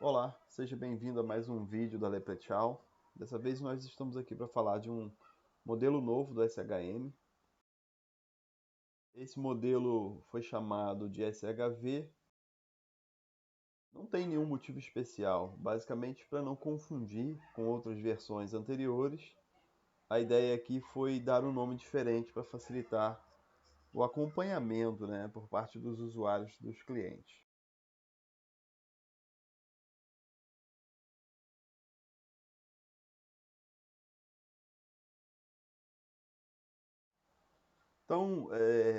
Olá, seja bem-vindo a mais um vídeo da Leprechaun. Dessa vez nós estamos aqui para falar de um modelo novo do SHM. Esse modelo foi chamado de SHV. Não tem nenhum motivo especial, basicamente para não confundir com outras versões anteriores. A ideia aqui foi dar um nome diferente para facilitar o acompanhamento, né, por parte dos usuários dos clientes. Então,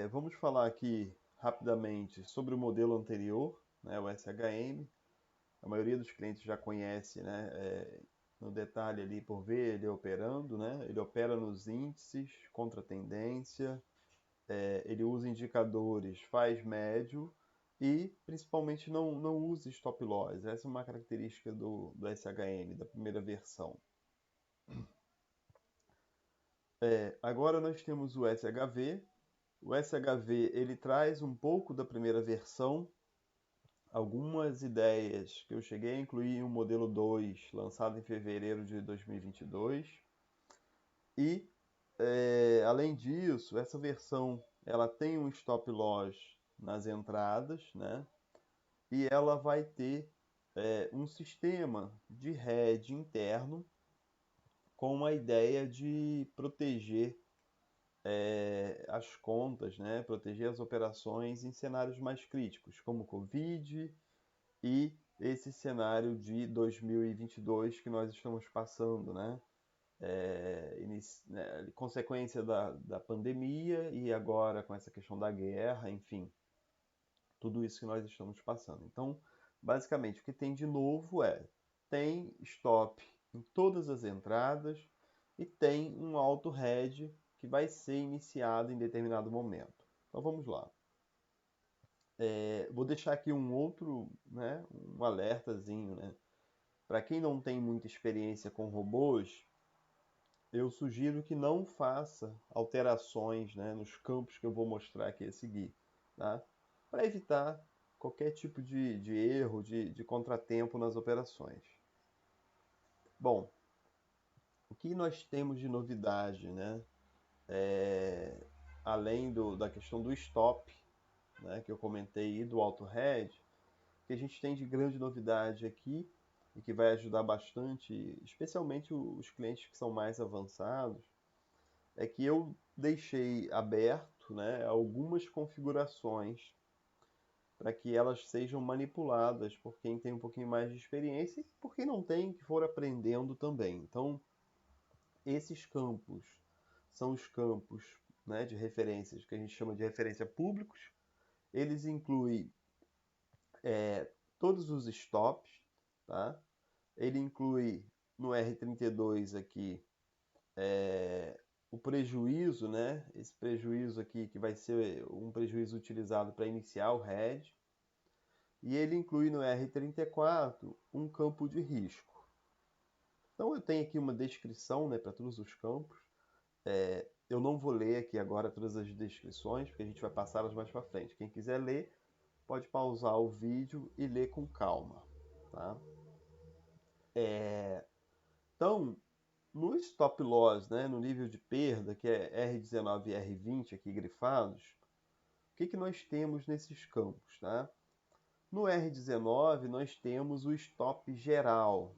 vamos falar aqui rapidamente sobre o modelo anterior, né, o SHM. A maioria dos clientes já conhece, né, no detalhe ali por ver ele operando, né? Ele opera nos índices, contra tendência, ele usa indicadores, faz médio e principalmente não usa stop loss. Essa é uma característica do SHM, da primeira versão. Agora nós temos o SHV. O SHV ele traz um pouco da primeira versão, algumas ideias que eu cheguei a incluir em um modelo 2, lançado em fevereiro de 2022. E, além disso, essa versão ela tem um stop loss nas entradas, né? E ela vai ter um sistema de hedge interno com a ideia de proteger as contas, né? Proteger as operações em cenários mais críticos, como Covid e esse cenário de 2022 que nós estamos passando, né? Consequência da pandemia e agora com essa questão da guerra, enfim, tudo isso que nós estamos passando. Então, basicamente, o que tem de novo tem stop em todas as entradas e tem um auto hedge que vai ser iniciado em determinado momento. Então vamos lá. Vou deixar aqui um outro, né, um alertazinho, né? Para quem não tem muita experiência com robôs, eu sugiro que não faça alterações, né, nos campos que eu vou mostrar aqui a seguir, tá? Para evitar qualquer tipo de erro, de contratempo nas operações. Bom, o que nós temos de novidade, né? Além da questão do stop, né, que eu comentei, e do auto hedge, que a gente tem de grande novidade aqui e que vai ajudar bastante, especialmente os clientes que são mais avançados, é que eu deixei aberto, né, algumas configurações para que elas sejam manipuladas por quem tem um pouquinho mais de experiência e por quem não tem, que for aprendendo também. Então, esses campos são os campos, né, de referências que a gente chama de referência públicos. Eles incluem todos os stops, tá? Ele inclui no R32 aqui o prejuízo, né? Esse prejuízo aqui que vai ser um prejuízo utilizado para iniciar o hedge. E ele inclui no R34 um campo de risco. Então eu tenho aqui uma descrição, né, para todos os campos. Eu não vou ler aqui agora todas as descrições, porque a gente vai passá-las mais para frente. Quem quiser ler, pode pausar o vídeo e ler com calma. Tá? Então, no stop loss, né, no nível de perda, que é R19 e R20 aqui grifados, o que nós temos nesses campos? Tá? No R19, nós temos o stop geral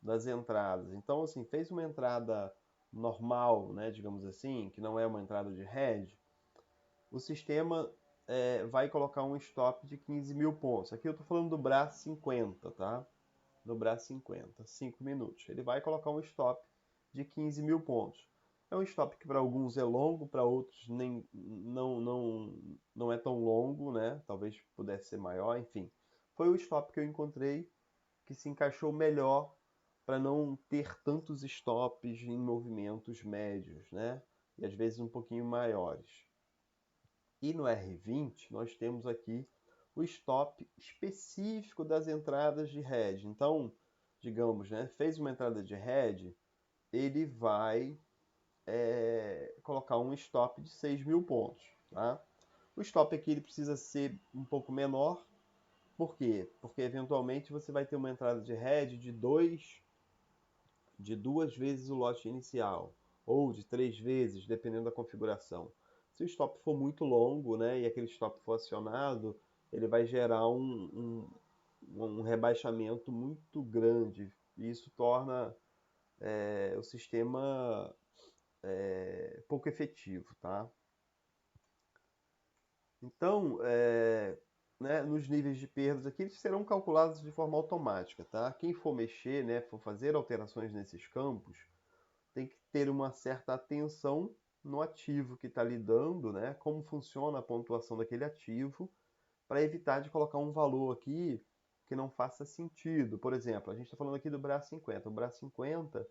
das entradas. Então, assim, fez uma entrada normal, né, digamos assim, que não é uma entrada de hedge, o sistema vai colocar um stop de 15 mil pontos. Aqui eu estou falando do braço 50, tá? No braço 50, 5 minutos. Ele vai colocar um stop de 15 mil pontos. É um stop que para alguns é longo, para outros não é tão longo, né? Talvez pudesse ser maior, enfim. Foi o stop que eu encontrei que se encaixou melhor para não ter tantos stops em movimentos médios, né? E às vezes um pouquinho maiores. E no R20 nós temos aqui o stop específico das entradas de hedge. Então, digamos, né, fez uma entrada de hedge, ele vai colocar um stop de 6 mil pontos. Tá? O stop aqui ele precisa ser um pouco menor, Por quê? Porque eventualmente você vai ter uma entrada de hedge de duas vezes o lote inicial, ou de 3 vezes, dependendo da configuração. Se o stop for muito longo, né, e aquele stop for acionado, ele vai gerar um rebaixamento muito grande. E isso torna o sistema pouco efetivo, tá? Então, né, nos níveis de perdas aqui, eles serão calculados de forma automática, tá? Quem for mexer, né, for fazer alterações nesses campos, tem que ter uma certa atenção no ativo que está lidando, né? Como funciona a pontuação daquele ativo, para evitar de colocar um valor aqui que não faça sentido. Por exemplo, a gente está falando aqui do BRA 50. O BRA 50,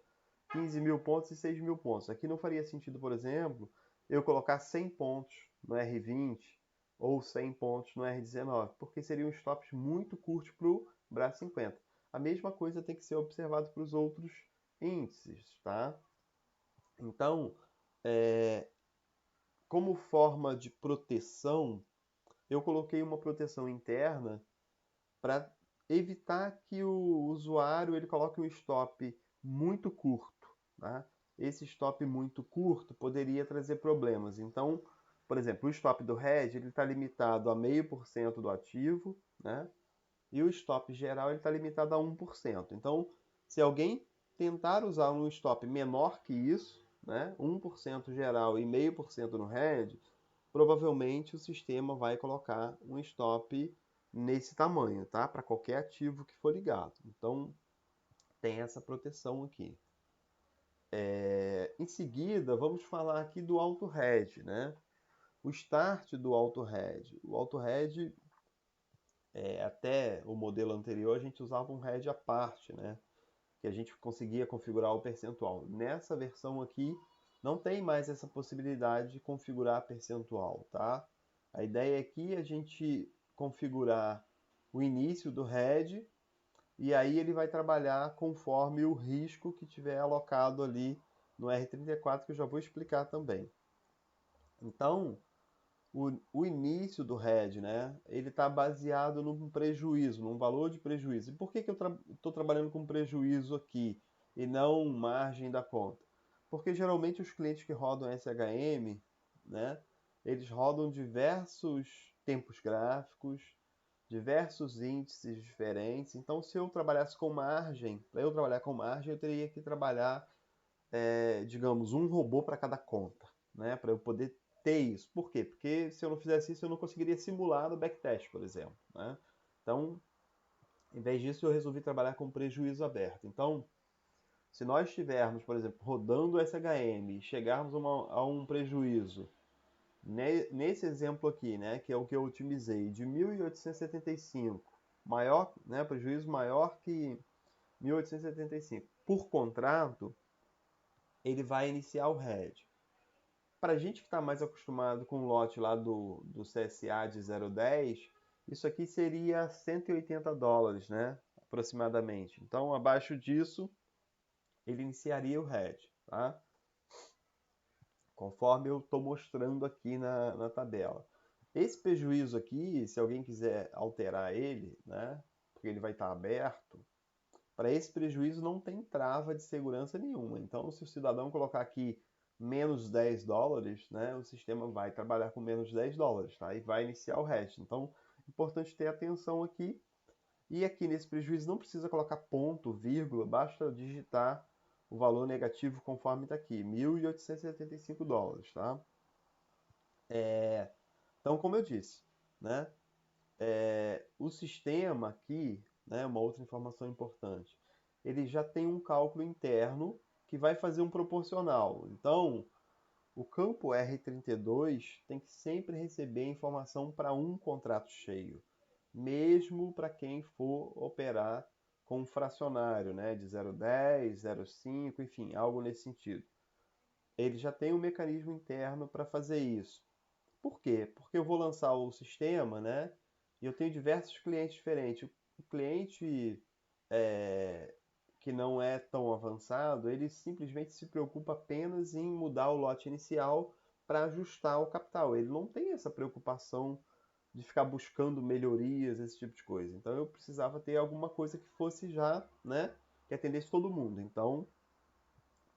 15 mil pontos e 6 mil pontos. Aqui não faria sentido, por exemplo, eu colocar 100 pontos no R20 ou 100 pontos no R19, porque seriam stops muito curtos para o BRA 50. A mesma coisa tem que ser observado para os outros índices, tá? Então, como forma de proteção, eu coloquei uma proteção interna para evitar que o usuário ele coloque um stop muito curto. Tá? Esse stop muito curto poderia trazer problemas. Então, por exemplo, o stop do hedge está limitado a 0,5% do ativo, né? E o stop geral está limitado a 1%. Então, se alguém tentar usar um stop menor que isso, né, 1% geral e 0,5% no hedge, provavelmente o sistema vai colocar um stop nesse tamanho, tá? Para qualquer ativo que for ligado. Então, tem essa proteção aqui. Em seguida, vamos falar aqui do auto hedge, né? O start do auto hedge. O auto hedge, até o modelo anterior, a gente usava um hedge à parte, né? Que a gente conseguia configurar o percentual. Nessa versão aqui, não tem mais essa possibilidade de configurar percentual, tá? A ideia aqui é a gente configurar o início do hedge e aí ele vai trabalhar conforme o risco que tiver alocado ali no R34, que eu já vou explicar também. Então, o início do hedge, né, ele está baseado num prejuízo, num valor de prejuízo. E por que eu estou trabalhando com prejuízo aqui e não margem da conta? Porque geralmente os clientes que rodam SHM, né, eles rodam diversos tempos gráficos, diversos índices diferentes. Então, se eu trabalhasse com margem, para eu trabalhar com margem, eu teria que trabalhar, digamos, um robô para cada conta, né, para eu poder ter isso. Por quê? Porque se eu não fizesse isso, eu não conseguiria simular no backtest, por exemplo. Né? Então, em vez disso, eu resolvi trabalhar com prejuízo aberto. Então, se nós estivermos, por exemplo, rodando o SHM e chegarmos a um prejuízo, nesse exemplo aqui, né, que é o que eu otimizei, de 1.875, maior, né, prejuízo maior que 1.875 por contrato, ele vai iniciar o hedge. Para a gente que está mais acostumado com o lote lá do CSA de 0,10, isso aqui seria $180, né? Aproximadamente. Então, abaixo disso, ele iniciaria o hedge, tá? Conforme eu estou mostrando aqui na tabela. Esse prejuízo aqui, se alguém quiser alterar ele, né? Porque ele vai estar aberto, para esse prejuízo não tem trava de segurança nenhuma. Então, se o cidadão colocar aqui menos $10, né, o sistema vai trabalhar com menos $10, tá? E vai iniciar o resto. Então, é importante ter atenção aqui. E aqui nesse prejuízo não precisa colocar ponto, vírgula, basta digitar o valor negativo conforme está aqui, $1.875, tá? Então, como eu disse, né, o sistema aqui, né, uma outra informação importante, ele já tem um cálculo interno que vai fazer um proporcional. Então, o campo R32 tem que sempre receber informação para um contrato cheio, mesmo para quem for operar com um fracionário, né, de 0,10, 0,5, enfim, algo nesse sentido. Ele já tem um mecanismo interno para fazer isso. Por quê? Porque eu vou lançar o sistema, né? E eu tenho diversos clientes diferentes. O cliente que não é tão avançado, ele simplesmente se preocupa apenas em mudar o lote inicial para ajustar o capital. Ele não tem essa preocupação de ficar buscando melhorias, esse tipo de coisa. Então eu precisava ter alguma coisa que fosse já, né, que atendesse todo mundo. Então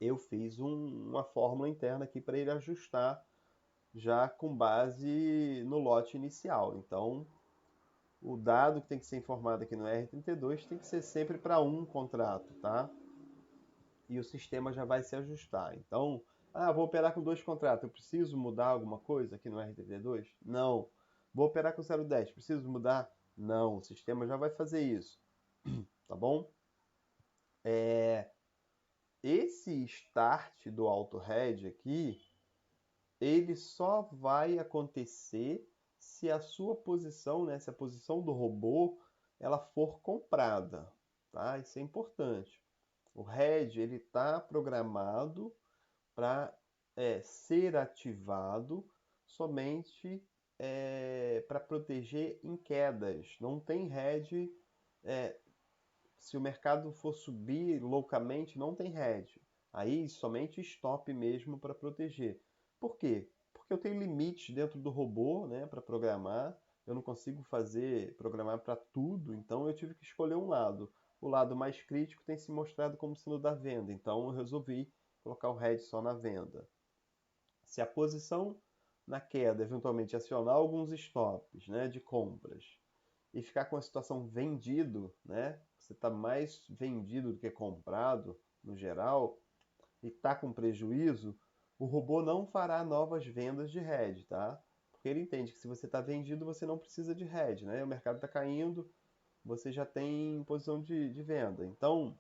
eu fiz uma fórmula interna aqui para ele ajustar já com base no lote inicial. Então o dado que tem que ser informado aqui no R32 tem que ser sempre para um contrato, tá? E o sistema já vai se ajustar. Então, vou operar com 2 contratos, eu preciso mudar alguma coisa aqui no R32? Não. Vou operar com 0,10, preciso mudar? Não, o sistema já vai fazer isso, tá bom? Esse start do auto hedge aqui, ele só vai acontecer se a sua posição, né, se a posição do robô, ela for comprada, tá? Isso é importante. O hedge ele está programado para ser ativado somente para proteger em quedas. Não tem hedge, se o mercado for subir loucamente, não tem hedge. Aí somente stop mesmo para proteger. Por quê? Porque eu tenho limites dentro do robô, né, para programar. Eu não consigo programar para tudo, então eu tive que escolher um lado. O lado mais crítico tem se mostrado como sendo da venda, então eu resolvi colocar o hedge só na venda. Se a posição na queda eventualmente acionar alguns stops, né, de compras e ficar com a situação vendido, né, você está mais vendido do que comprado no geral e está com prejuízo, o robô não fará novas vendas de hedge, tá? Porque ele entende que se você está vendido, você não precisa de hedge, né? O mercado está caindo, você já tem posição de venda. Então,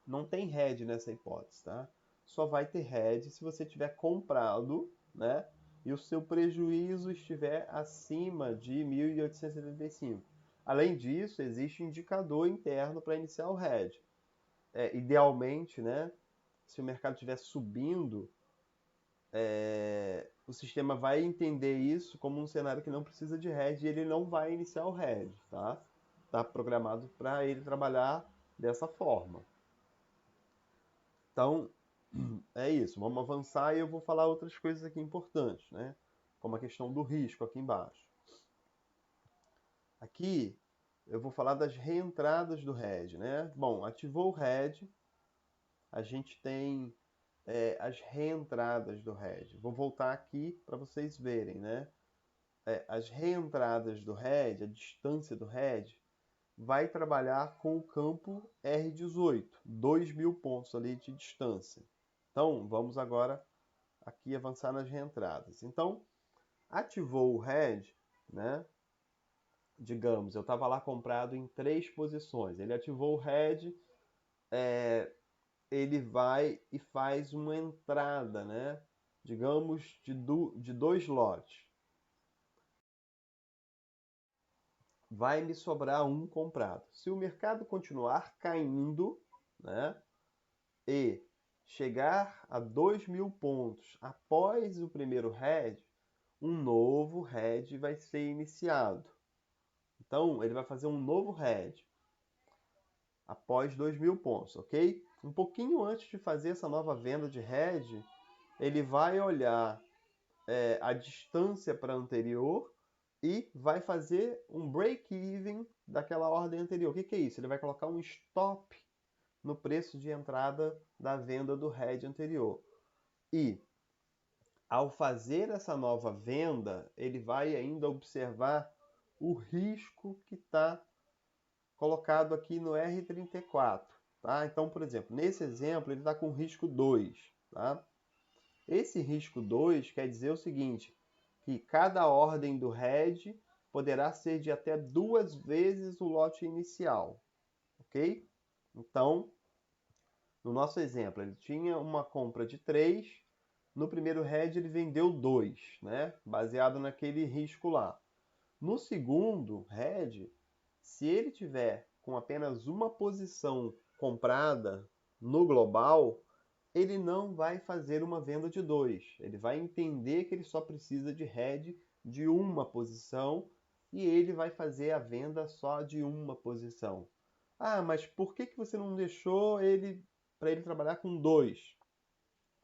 não tem hedge nessa hipótese, tá? Só vai ter hedge se você tiver comprado, né? E o seu prejuízo estiver acima de 1.875. Além disso, existe um indicador interno para iniciar o hedge. Idealmente, né? Se o mercado estiver subindo, o sistema vai entender isso como um cenário que não precisa de hedge e ele não vai iniciar o hedge, tá? Está programado para ele trabalhar dessa forma. Então, é isso. Vamos avançar e eu vou falar outras coisas aqui importantes, né? Como a questão do risco aqui embaixo. Aqui eu vou falar das reentradas do hedge, né? Bom, ativou o hedge, a gente tem as reentradas do hedge. Vou voltar aqui para vocês verem, né? As reentradas do hedge, a distância do hedge, vai trabalhar com o campo R18, 2.000 pontos ali de distância. Então, vamos agora aqui avançar nas reentradas. Então, ativou o hedge, né? Digamos, eu estava lá comprado em 3 posições. Ele ativou o hedge, ele vai e faz uma entrada, né? Digamos, de 2 lotes. Vai me sobrar um comprado. Se o mercado continuar caindo, né? E chegar a 2.000 pontos após o primeiro hedge, um novo hedge vai ser iniciado. Então, ele vai fazer um novo hedge após 2.000 pontos, ok? Um pouquinho antes de fazer essa nova venda de hedge, ele vai olhar a distância para a anterior e vai fazer um break-even daquela ordem anterior. O que é isso? Ele vai colocar um stop no preço de entrada da venda do hedge anterior. E, ao fazer essa nova venda, ele vai ainda observar o risco que está colocado aqui no R34. Tá? Então, por exemplo, nesse exemplo, ele está com risco 2. Tá? Esse risco 2 quer dizer o seguinte, que cada ordem do hedge poderá ser de até 2 vezes o lote inicial. Ok? Então, no nosso exemplo, ele tinha uma compra de 3, no primeiro hedge ele vendeu 2, né? Baseado naquele risco lá. No segundo hedge, se ele tiver com apenas uma posição comprada no global, ele não vai fazer uma venda de 2. Ele vai entender que ele só precisa de hedge de uma posição e ele vai fazer a venda só de uma posição. Mas por que você não deixou ele para ele trabalhar com 2?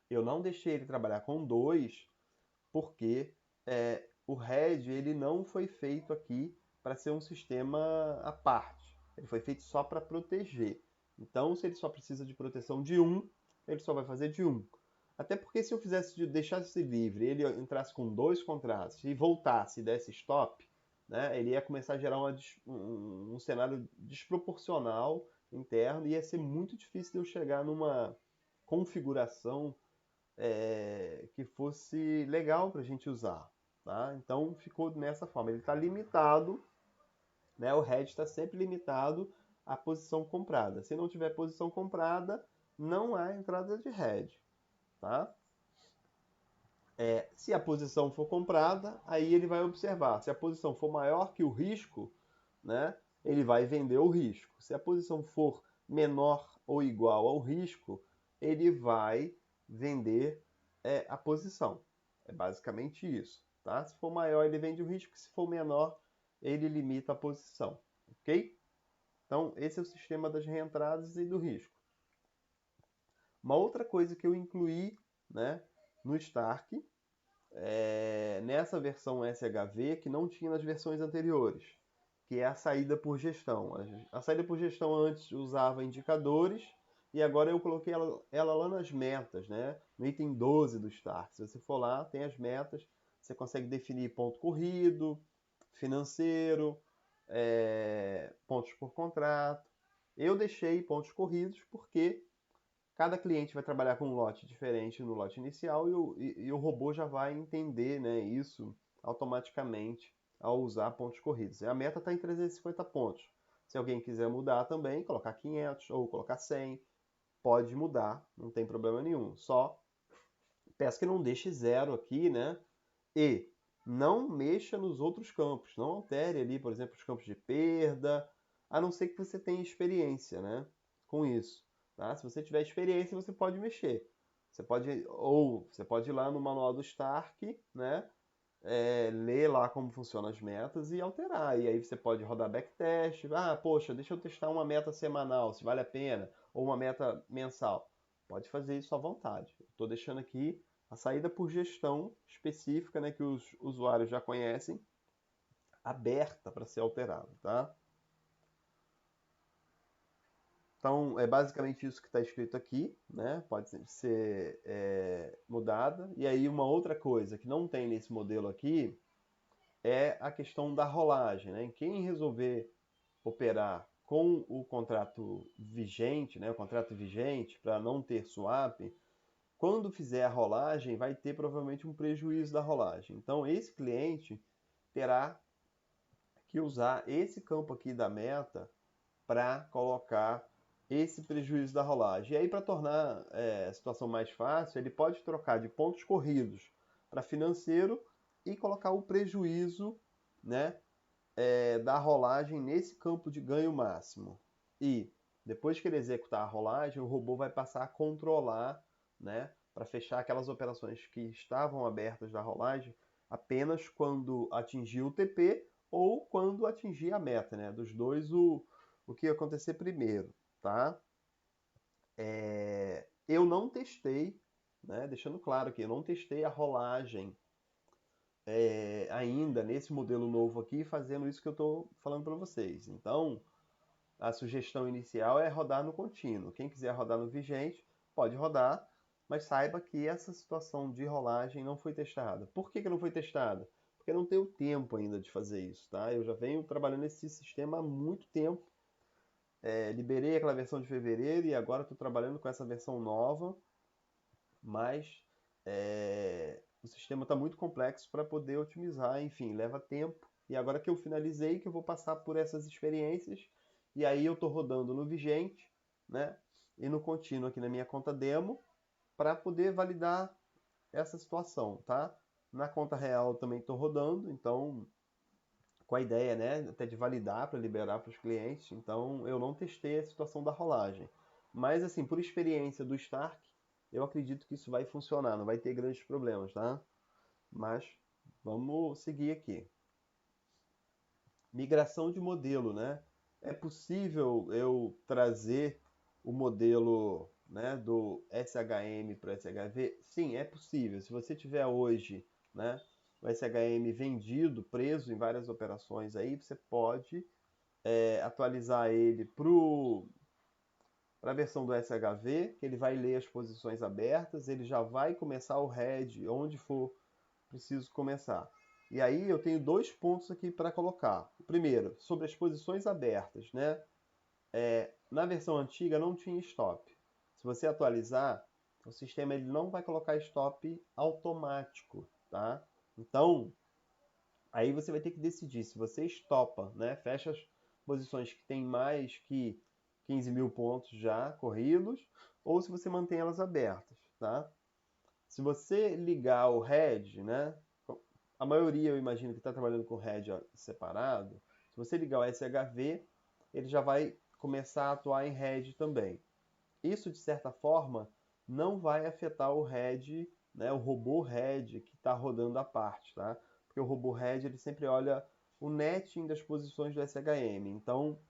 Eu não deixei ele trabalhar com 2 porque o RED ele não foi feito aqui para ser um sistema à parte. Ele foi feito só para proteger. Então, se ele só precisa de proteção de um, ele só vai fazer de um. Até porque se eu deixasse livre, ele entrasse com dois contratos e voltasse e desse stop, né, ele ia começar a gerar um cenário desproporcional interno e ia ser muito difícil de eu chegar numa configuração que fosse legal para a gente usar. Tá? Então ficou dessa forma. Ele está limitado, né? O RED está sempre limitado à posição comprada. Se não tiver posição comprada, não há entrada de RED. Tá? Se a posição for comprada, aí ele vai observar. Se a posição for maior que o risco, né, ele vai vender o risco. Se a posição for menor ou igual ao risco, ele vai vender a posição. É basicamente isso. Tá? Se for maior, ele vende o risco. Se for menor, ele limita a posição. Ok? Então, esse é o sistema das reentradas e do risco. Uma outra coisa que eu incluí, né, no Stark nessa versão SHV que não tinha nas versões anteriores, que é a saída por gestão. A saída por gestão antes usava indicadores e agora eu coloquei ela lá nas metas, né? No item 12 do Start. Se você for lá, tem as metas, você consegue definir ponto corrido, financeiro, pontos por contrato. Eu deixei pontos corridos porque cada cliente vai trabalhar com um lote diferente no lote inicial e o robô já vai entender, né, isso automaticamente ao usar pontos corridos. A meta está em 350 pontos. Se alguém quiser mudar também, colocar 500 ou colocar 100, pode mudar, não tem problema nenhum. Só peço que não deixe zero aqui, né? E não mexa nos outros campos, não altere ali, por exemplo, os campos de perda, a não ser que você tenha experiência, né, com isso. Tá? Se você tiver experiência, você pode mexer. Você pode ir lá no manual do Stark, né, ler lá como funcionam as metas e alterar. E aí você pode rodar backtest. Ah, poxa, deixa eu testar uma meta semanal, se vale a pena, ou uma meta mensal. Pode fazer isso à vontade. Estou deixando aqui a saída por gestão específica, né, que os usuários já conhecem, aberta para ser alterada, tá? Então, é basicamente isso que está escrito aqui, né? Pode ser mudada. E aí, uma outra coisa que não tem nesse modelo aqui é a questão da rolagem, né? Quem resolver operar com o contrato vigente, né? O contrato vigente para não ter swap, quando fizer a rolagem, vai ter provavelmente um prejuízo da rolagem. Então, esse cliente terá que usar esse campo aqui da meta para colocar esse prejuízo da rolagem. E aí, para tornar a situação mais fácil, ele pode trocar de pontos corridos para financeiro e colocar o prejuízo, né, da rolagem nesse campo de ganho máximo. E depois que ele executar a rolagem, o robô vai passar a controlar, né, para fechar aquelas operações que estavam abertas da rolagem apenas quando atingir o TP ou quando atingir a meta, né? Dos dois, o que ia acontecer primeiro, tá? Eu não testei, né? Deixando claro aqui, eu não testei a rolagem ainda nesse modelo novo aqui, fazendo isso que eu estou falando para vocês. Então, a sugestão inicial é rodar no contínuo. Quem quiser rodar no vigente, pode rodar, mas saiba que essa situação de rolagem não foi testada. Por que não foi testada? Porque não tenho tempo ainda de fazer isso, tá? Eu já venho trabalhando nesse sistema há muito tempo. Liberei aquela versão de fevereiro e agora estou trabalhando com essa versão nova, mas o sistema está muito complexo para poder otimizar, enfim, leva tempo. E agora que eu finalizei, que eu vou passar por essas experiências, e aí eu estou rodando no vigente, né, e no contínuo aqui na minha conta demo, para poder validar essa situação, tá? Na conta real eu também estou rodando, então com a ideia, né, até de validar para liberar para os clientes. Então eu não testei a situação da rolagem, mas assim, por experiência do Stark, eu acredito que isso vai funcionar, não vai ter grandes problemas, tá? Mas vamos seguir aqui. Migração de modelo, né? É possível eu trazer o modelo, né, do SHM para SHV? Sim, é possível. Se você tiver hoje, né, o SHM vendido, preso em várias operações aí, você pode atualizar ele para a versão do SHV, que ele vai ler as posições abertas, ele já vai começar o head onde for preciso começar. E aí eu tenho dois pontos aqui para colocar. O primeiro, sobre as posições abertas, né? Na versão antiga não tinha stop. Se você atualizar, o sistema ele não vai colocar stop automático, tá? Então, aí você vai ter que decidir se você estopa, né? Fecha as posições que tem mais que 15 mil pontos já corridos, ou se você mantém elas abertas, tá? Se você ligar o head, né? A maioria eu imagino que está trabalhando com head separado. Se você ligar o SHV, ele já vai começar a atuar em head também. Isso, de certa forma, não vai afetar o head, né, o robô head que está rodando à parte, tá? Porque o robô head ele sempre olha o netting das posições do SHM. Então,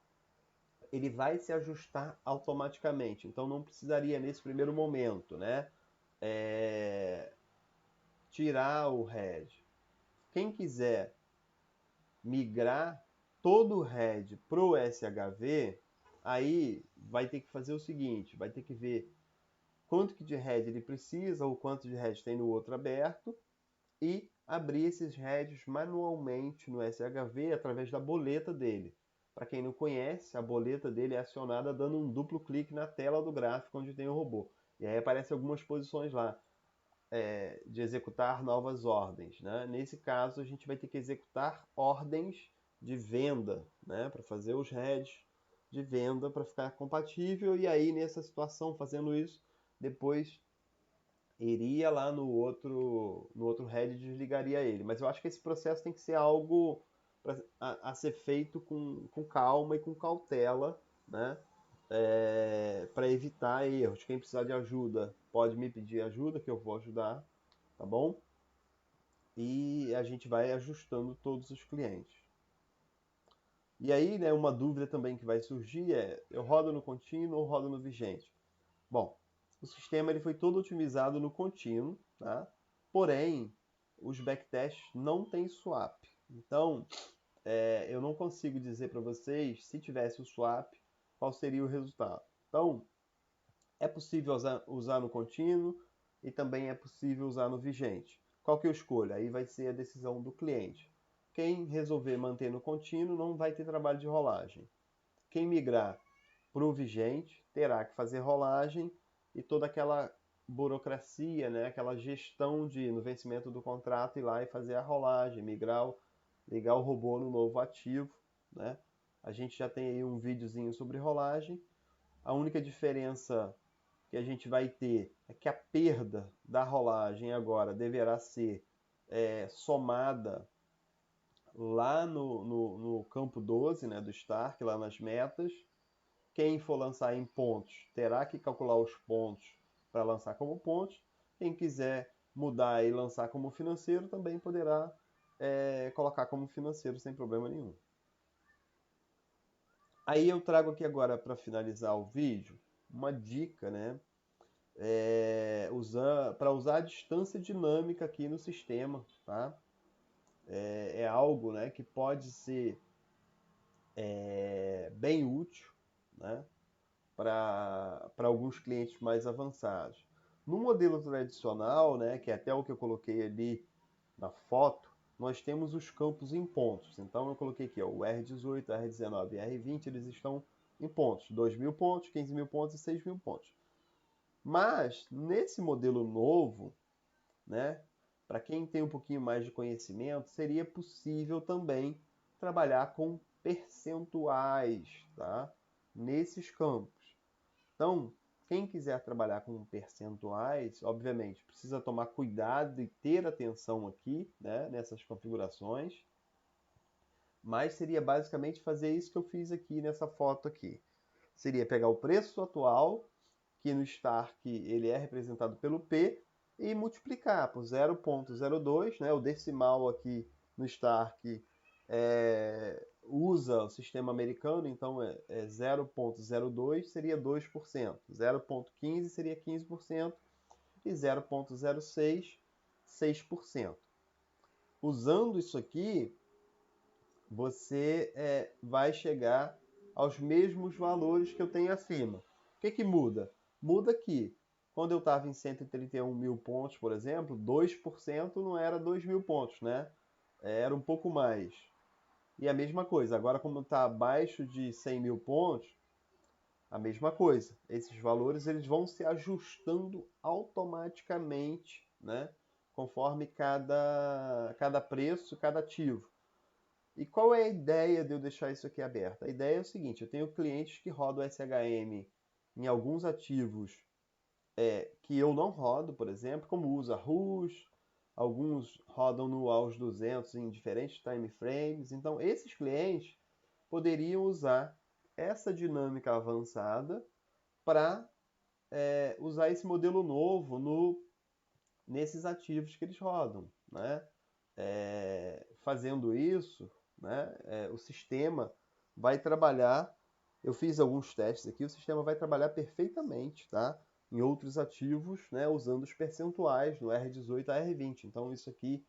ele vai se ajustar automaticamente. Então, não precisaria, nesse primeiro momento, né, tirar o head. Quem quiser migrar todo o head para o SHV, aí vai ter que fazer o seguinte, vai ter que ver quanto que de head ele precisa ou quanto de head tem no outro aberto e abrir esses heads manualmente no SHV através da boleta dele. Para quem não conhece, a boleta dele é acionada dando um duplo clique na tela do gráfico onde tem o robô. E aí aparecem algumas posições lá de executar novas ordens, né? Nesse caso, a gente vai ter que executar ordens de venda, né? Para fazer os heads de venda para ficar compatível. E aí, nessa situação, fazendo isso, depois iria lá no outro head e desligaria ele. Mas eu acho que esse processo tem que ser algo a ser feito com calma e com cautela, né? Para evitar erros. Quem precisar de ajuda pode me pedir ajuda, que eu vou ajudar, tá bom? E a gente vai ajustando todos os clientes. E aí, né, uma dúvida também que vai surgir é: eu rodo no contínuo ou rodo no vigente? Bom, o sistema ele foi todo otimizado no contínuo, tá? Porém, os backtests não têm swap. Então, eu não consigo dizer para vocês, se tivesse o swap, qual seria o resultado. Então, é possível usar no contínuo e também é possível usar no vigente. Qual que eu escolho? Aí vai ser a decisão do cliente. Quem resolver manter no contínuo não vai ter trabalho de rolagem. Quem migrar para o vigente terá que fazer rolagem e toda aquela burocracia, né? Aquela gestão de, no vencimento do contrato, ir lá e fazer a rolagem, ligar o robô no novo ativo, né? A gente já tem aí um videozinho sobre rolagem. A única diferença que a gente vai ter é que a perda da rolagem agora deverá ser somada lá no campo 12, né, do Stark, lá nas metas. Quem for lançar em pontos terá que calcular os pontos para lançar como pontos. Quem quiser mudar e lançar como financeiro também poderá colocar como financeiro sem problema nenhum. Aí eu trago aqui agora para finalizar o vídeo uma dica, né? Para usar a distância dinâmica aqui no sistema, tá? É algo, né, que pode ser bem útil, né, para alguns clientes mais avançados. No modelo tradicional, né, que é até o que eu coloquei ali na foto, nós temos os campos em pontos. Então eu coloquei aqui, ó, o R18, R19 e R20, eles estão em pontos. 2.000 pontos, 15.000 pontos e 6.000 pontos. Mas, nesse modelo novo, né, para quem tem um pouquinho mais de conhecimento, seria possível também trabalhar com percentuais, tá? Nesses campos. Então, quem quiser trabalhar com percentuais, obviamente, precisa tomar cuidado e ter atenção aqui, né, nessas configurações. Mas seria basicamente fazer isso que eu fiz aqui nessa foto aqui. Seria pegar o preço atual, que no Stark ele é representado pelo P, e multiplicar por 0,02, né? O decimal aqui no Stark usa o sistema americano, então 0,02 seria 2%, 0,15 seria 15% e 0,06, 6%. usando isso aqui, você vai chegar aos mesmos valores que eu tenho acima. O que que muda? Muda que quando eu estava em 131 mil pontos, por exemplo, 2% não era 2 mil pontos, né? Era um pouco mais. E a mesma coisa, agora como está abaixo de 100 mil pontos, a mesma coisa. Esses valores eles vão se ajustando automaticamente, né? Conforme cada preço, cada ativo. E qual é a ideia de eu deixar isso aqui aberto? A ideia é o seguinte, eu tenho clientes que rodam SHM em alguns ativos que eu não rodo, por exemplo, como usa RUS, alguns rodam no AUS 200 em diferentes time frames. Então, esses clientes poderiam usar essa dinâmica avançada para usar esse modelo novo nesses ativos que eles rodam, né? Fazendo isso, né, o sistema vai trabalhar. Eu fiz alguns testes aqui, o sistema vai trabalhar perfeitamente, tá? Em outros ativos, né, usando os percentuais no R18 a R20. Então isso aqui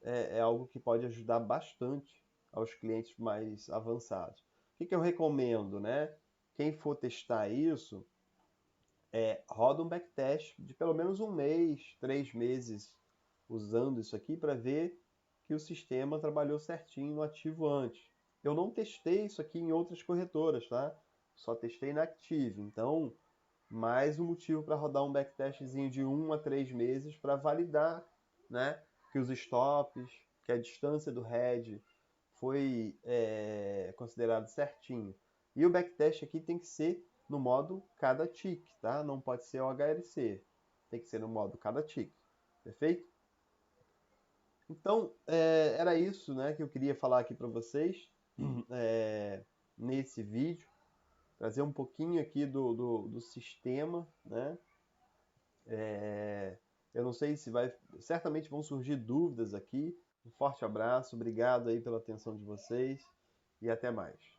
é algo que pode ajudar bastante aos clientes mais avançados. O que eu recomendo, né? Quem for testar isso, roda um backtest de pelo menos um mês, 3 meses usando isso aqui para ver que o sistema trabalhou certinho no ativo antes. Eu não testei isso aqui em outras corretoras, tá? Só testei na Active. Então, mais um motivo para rodar um backtestzinho de 1 a 3 meses para validar, né, que os stops, que a distância do head foi considerado certinho. E o backtest aqui tem que ser no modo cada tick, tá? Não pode ser o HLC. Tem que ser no modo cada tick. Perfeito? Então, era isso, né, que eu queria falar aqui para vocês nesse vídeo. Trazer um pouquinho aqui do sistema, né? Eu não sei se vai... Certamente vão surgir dúvidas aqui. Um forte abraço, obrigado aí pela atenção de vocês e até mais.